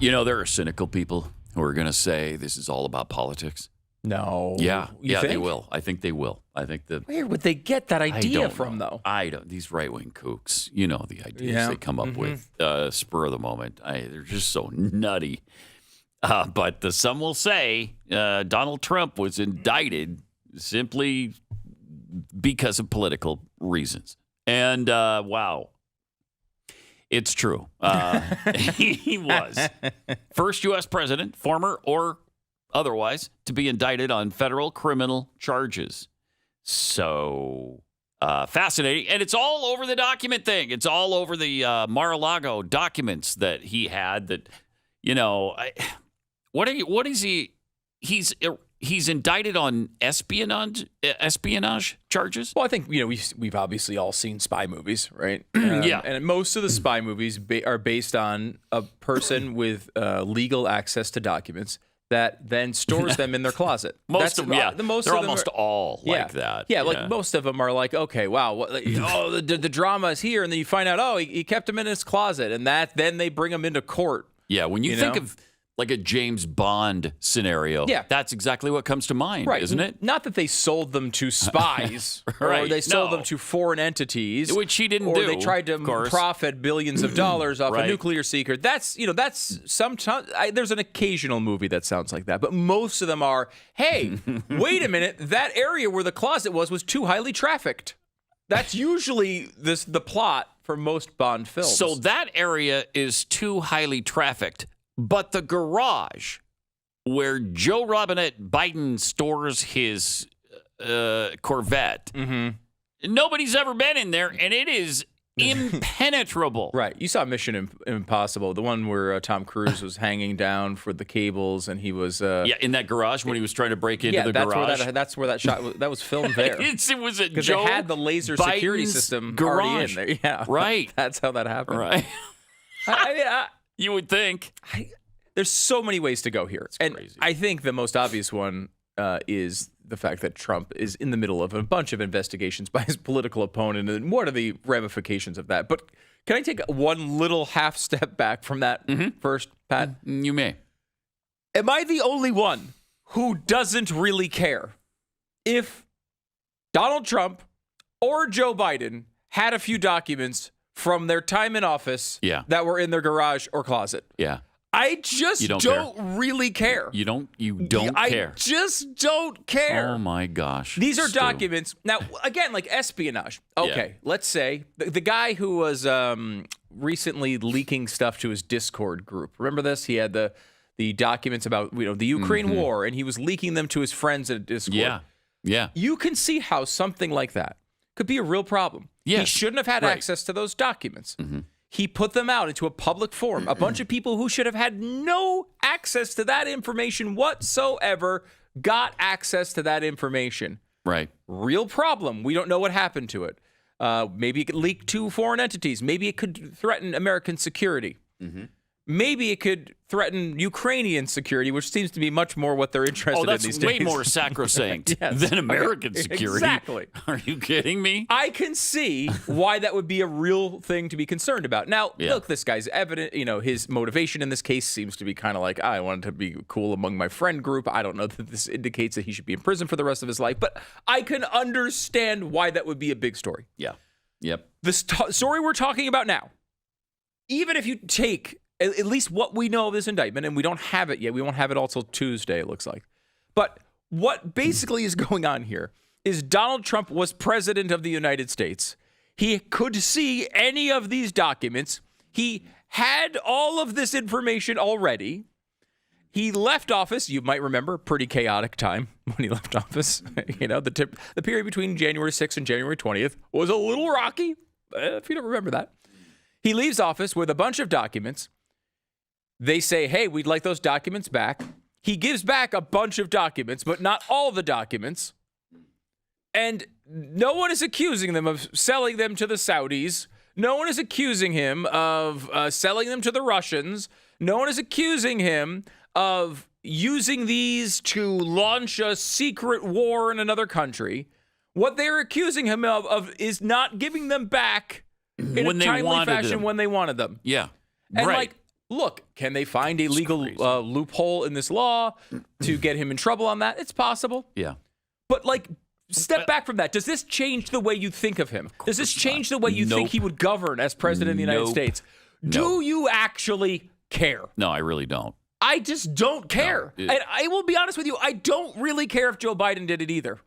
You know, there are cynical people who are going to say this is all about politics. No. Yeah, You think? they will. I think they will. I think that. Where would they get that idea don't from, know. though? I don't. These right-wing kooks, you know the ideas they come up with, spur of the moment. They're just so nutty. But some will say Donald Trump was indicted simply because of political reasons. And wow, it's true. He was first U.S. president, former or otherwise, to be indicted on federal criminal charges. So fascinating. And it's all over the document thing. It's all over the Mar-a-Lago documents that he had that, you know, what is he? He's indicted on espionage charges. Well, I think, you know, we've obviously all seen spy movies, right? Yeah. And most of the spy movies are based on a person with legal access to documents that then stores them in their closet. Most of them, yeah. They're almost all like that. Yeah, like most of them are like, okay, wow, the drama is here, and then you find out, he kept them in his closet, and then they bring them into court. Yeah, when you think of like a James Bond scenario, that's exactly what comes to mind, isn't it? Not that they sold them to spies, right. or they sold them to foreign entities, which he didn't do, do. Or they tried to profit billions of dollars off a nuclear secret. That's sometimes there's an occasional movie that sounds like that, but most of them are, hey, wait a minute, that area where the closet was too highly trafficked. That's usually the plot for most Bond films. So that area is too highly trafficked. But the garage where Joe Robinette Biden stores his Corvette, nobody's ever been in there, and it is impenetrable. Right. You saw Mission Impossible, the one where Tom Cruise was hanging down for the cables, and he was... in that garage when he was trying to break into the garage. That's where that shot was, that was filmed there. It was at because Joe they had the laser Biden's security system garage. already in there. Yeah, right. That's how that happened. Right. You would think. There's so many ways to go here. It's and crazy. I think the most obvious one is the fact that Trump is in the middle of a bunch of investigations by his political opponent. And what are the ramifications of that? But can I take one little half step back from that first, Pat? You may. Am I the only one who doesn't really care if Donald Trump or Joe Biden had a few documents from their time in office that were in their garage or closet? Yeah. I just don't really care. You don't care. I just don't care. Oh, my gosh. These are documents. Now, again, like espionage. Okay, let's say the guy who was recently leaking stuff to his Discord group. Remember this? He had the documents about the Ukraine war, and he was leaking them to his friends at Discord. Yeah. You can see how something like that could be a real problem. Yes. He shouldn't have had access to those documents. He put them out into a public forum. A bunch of people who should have had no access to that information whatsoever got access to that information. Right. Real problem. We don't know what happened to it. Maybe it could leak to foreign entities. Maybe it could threaten American security. Maybe it could threaten Ukrainian security, which seems to be much more what they're interested in these days. Oh, that's way more sacrosanct than American security. Exactly. Are you kidding me? I can see why that would be a real thing to be concerned about. Now, look, this guy's evident, his motivation in this case seems to be kind of like, I wanted to be cool among my friend group. I don't know that this indicates that he should be in prison for the rest of his life, but I can understand why that would be a big story. Yeah. Yep. The story we're talking about now, even if you take at least what we know of this indictment, and we don't have it yet. We won't have it all till Tuesday, it looks like. But what basically is going on here is Donald Trump was president of the United States. He could see any of these documents. He had all of this information already. He left office. You might remember, pretty chaotic time when he left office. The period between January 6th and January 20th was a little rocky, if you don't remember that. He leaves office with a bunch of documents. They say, hey, we'd like those documents back. He gives back a bunch of documents, but not all the documents. And no one is accusing them of selling them to the Saudis. No one is accusing him of selling them to the Russians. No one is accusing him of using these to launch a secret war in another country. What they're accusing him of is not giving them back in a timely fashion when they wanted them. Yeah. And look, can they find a legal loophole in this law to get him in trouble on that? It's possible. Yeah. But, like, step back from that. Does this change the way you think of him? Does this change the way you think he would govern as president of the United States? Do you actually care? No, I really don't. I just don't care. And I will be honest with you, I don't really care if Joe Biden did it either.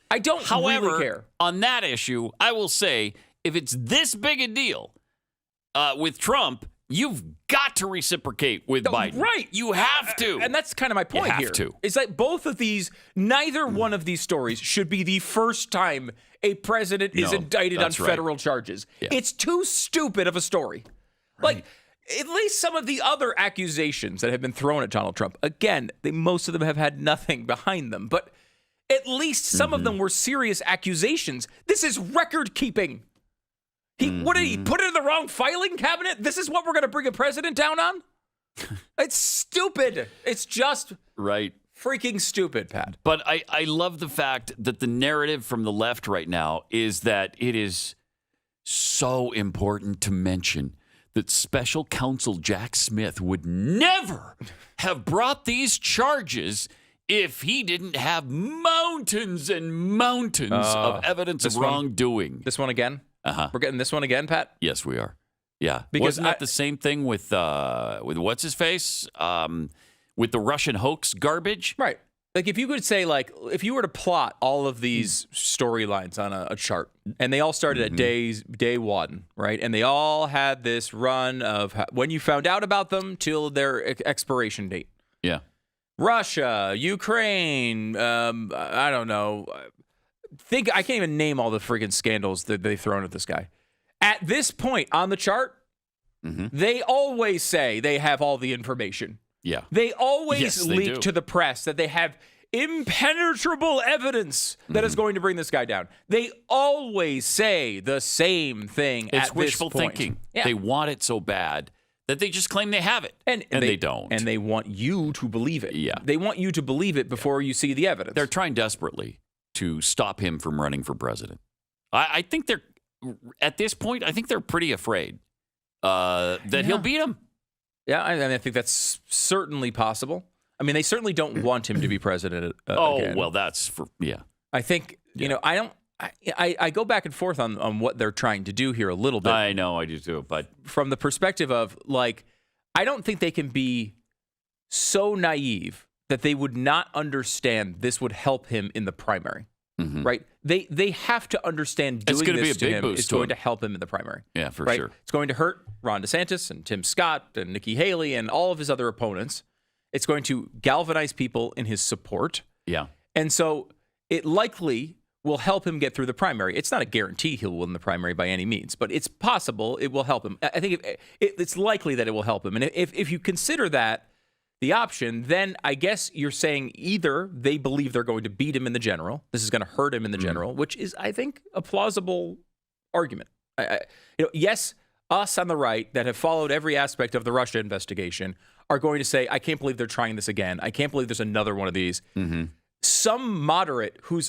I don't really care. On that issue, I will say, if it's this big a deal with Trump, you've got to reciprocate with Biden. Right. You have to. And that's kind of my point here. It's like both of these, neither one of these stories should be the first time a president is indicted on federal charges. Yeah. It's too stupid of a story. Right. Like, at least some of the other accusations that have been thrown at Donald Trump, again, most of them have had nothing behind them, but at least some of them were serious accusations. This is record keeping. What did he put it in the wrong filing cabinet? This is what we're going to bring a president down on? It's stupid. It's just freaking stupid, Pat. But I love the fact that the narrative from the left right now is that it is so important to mention that special counsel Jack Smith would never have brought these charges if he didn't have mountains and mountains of evidence of wrongdoing. This one again? We're getting this one again, Pat? Yes, we are. Yeah. Because wasn't that the same thing with what's his face? With the Russian hoax garbage? Right. Like, if you could say, like, if you were to plot all of these storylines on a chart, and they all started at day one, right? And they all had this run of when you found out about them till their expiration date. Yeah. Russia, Ukraine, I don't know. I can't even name all the freaking scandals that they've thrown at this guy. At this point on the chart, they always say they have all the information. Yeah. They always leak to the press that they have impenetrable evidence that is going to bring this guy down. They always say the same thing at this point. It's wishful thinking. Yeah. They want it so bad that they just claim they have it. And they don't. And they want you to believe it. Yeah. They want you to believe it before you see the evidence. They're trying desperately to stop him from running for president. I think they're, at this point, I think they're pretty afraid that he'll beat him. Yeah, I think that's certainly possible. I mean, they certainly don't want him to be president again. Well, that's for, I think, you know, I go back and forth on what they're trying to do here a little bit. I know, I do too, but from the perspective of, like, I don't think they can be so naive that they would not understand this would help him in the primary, right? They have to understand doing this to him is going to help him in the primary. Yeah, for sure. It's going to hurt Ron DeSantis and Tim Scott and Nikki Haley and all of his other opponents. It's going to galvanize people in his support. Yeah. And so it likely will help him get through the primary. It's not a guarantee he'll win the primary by any means, but it's possible it will help him. I think it's likely that it will help him. And if you consider that the option, then I guess you're saying either they believe they're going to beat him in the general. This is going to hurt him in the general, which is, I think, a plausible argument. Yes, us on the right that have followed every aspect of the Russia investigation are going to say, I can't believe they're trying this again. I can't believe there's another one of these. Some moderate who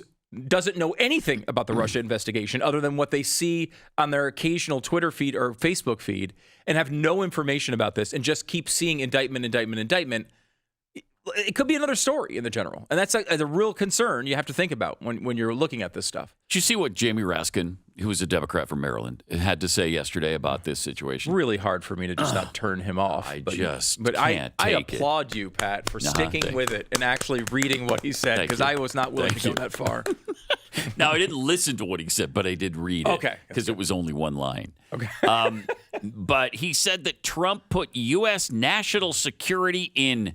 doesn't know anything about the Russia investigation other than what they see on their occasional Twitter feed or Facebook feed and have no information about this and just keep seeing indictment. It could be another story in the general. And that's a real concern you have to think about when you're looking at this stuff. Did you see what Jamie Raskin, who was a Democrat from Maryland, had to say yesterday about this situation? Really hard for me to just not turn him off. I applaud you, Pat, for sticking with it and actually reading what he said, because I was not willing to go that far. Now, I didn't listen to what he said, but I did read it. Okay. Because it was only one line. Okay. But he said that Trump put U.S. national security in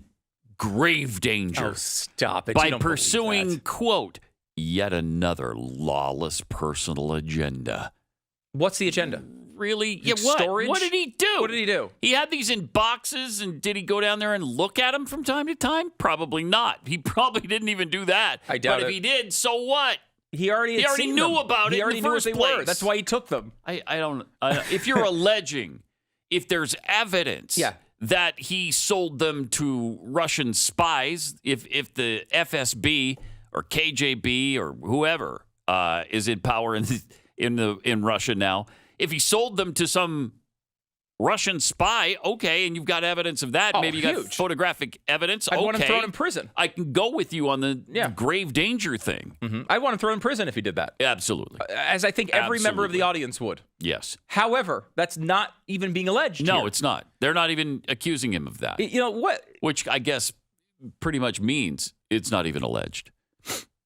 grave danger. Oh, stop it. By pursuing, quote, yet another lawless personal agenda. What's the agenda? Really? Yeah, what? Storage? What did he do? What did he do? He had these in boxes, and did he go down there and look at them from time to time? Probably not. He probably didn't even do that. I doubt it. But if he did, so what? He already knew about it. He already in the knew first what they place. were. That's why he took them. I don't. If you're alleging, if there's evidence that he sold them to Russian spies, if the FSB or KGB or whoever is in power in Russia now, if he sold them to some Russian spy, okay, and you've got evidence of that. Oh, Maybe you got huge. photographic evidence. I'd okay. want him thrown in prison. I can go with you on the grave danger thing. I'd want him thrown in prison if he did that. Absolutely. As I think every member of the audience would. Yes. However, that's not even being alleged No, here. it's not. They're not even accusing him of that. You know what? Which I guess pretty much means it's not even alleged.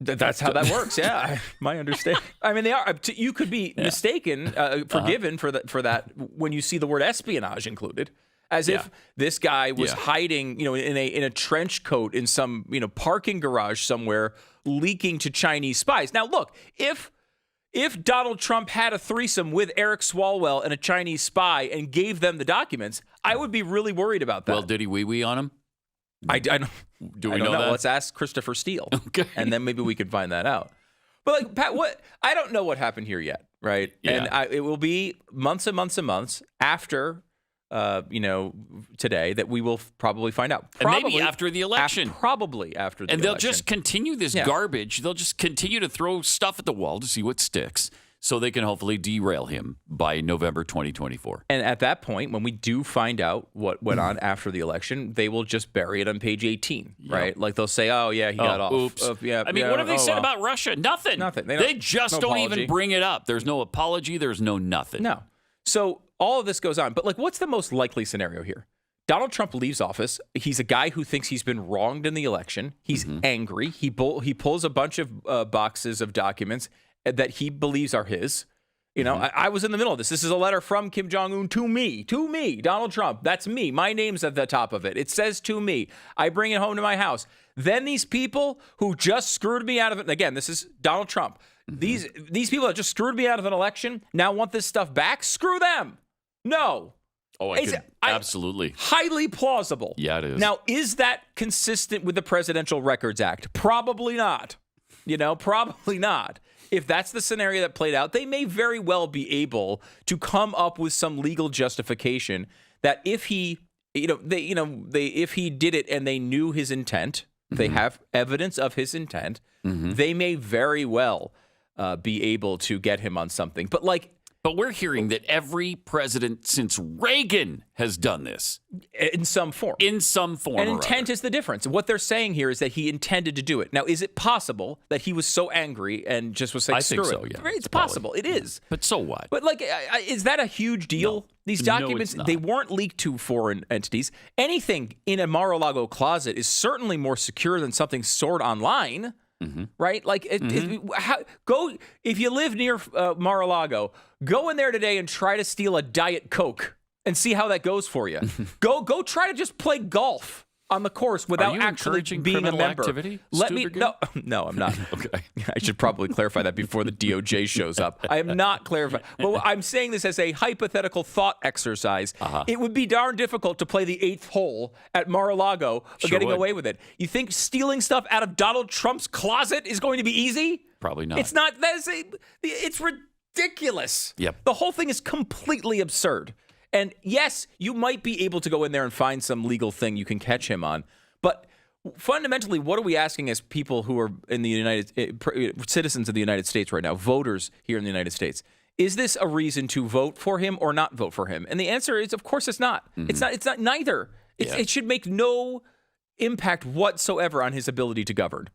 That's how that works. Yeah, my understanding. I mean, they are. You could be mistaken, forgiven for that when you see the word espionage included, as if this guy was hiding, in a trench coat in some parking garage somewhere, leaking to Chinese spies. Now, look, if Donald Trump had a threesome with Eric Swalwell and a Chinese spy and gave them the documents, I would be really worried about that. Well, did he wee-wee on him? I don't. Do we know that? Let's ask Christopher Steele, okay, and then maybe we can find that out. But like Pat, I don't know what happened here yet, right? Yeah. And it will be months and months and months after, today that we will probably find out. Probably, and maybe after the election. Probably after the election. And they'll just continue this garbage. They'll just continue to throw stuff at the wall to see what sticks, so they can hopefully derail him by November 2024. And at that point, when we do find out what went on after the election, they will just bury it on page 18, right? Like they'll say, oh, yeah, he got off. Oops. I mean, what have they said about Russia? Nothing. Nothing. They just don't even bring it up. There's no apology. There's no nothing. No. So all of this goes on. But what's the most likely scenario here? Donald Trump leaves office. He's a guy who thinks he's been wronged in the election. He's angry. He pulls a bunch of boxes of documents that he believes are his. I was in the middle of this. This is a letter from Kim Jong-un to me, Donald Trump. That's me. My name's at the top of it. It says to me. I bring it home to my house. Then these people who just screwed me out of it, and again, this is Donald Trump. These people that just screwed me out of an election now want this stuff back? Screw them. No. Oh, absolutely. Highly plausible. Yeah, it is. Now, is that consistent with the Presidential Records Act? Probably not. Probably not. If that's the scenario that played out, they may very well be able to come up with some legal justification that if he, if he did it and they knew his intent, they have evidence of his intent, they may very well be able to get him on something. But we're hearing that every president since Reagan has done this. In some form. And intent is the difference. What they're saying here is that he intended to do it. Now, is it possible that he was so angry and just was like, screw it? I think so, yeah. It's possible. It is. But so what? But is that a huge deal? No. These documents, they weren't leaked to foreign entities. Anything in a Mar-a-Lago closet is certainly more secure than something stored online. Right? If you live near Mar-a-Lago, go in there today and try to steal a Diet Coke and see how that goes for you. Go try to just play golf on the course without actually being a member. Activity? No, I'm not. Okay. I should probably clarify that before the DOJ shows up. I am not clarifying. But I'm saying this as a hypothetical thought exercise. It would be darn difficult to play the 8th hole at Mar-a-Lago getting away with it. You think stealing stuff out of Donald Trump's closet is going to be easy? Probably not. It's not. It's ridiculous. Yep. The whole thing is completely absurd. And yes, you might be able to go in there and find some legal thing you can catch him on. But fundamentally, what are we asking as people who are in the citizens of the United States right now, voters here in the United States? Is this a reason to vote for him or not vote for him? And the answer is, of course, it's not. It's not neither. It should make no impact whatsoever on his ability to govern.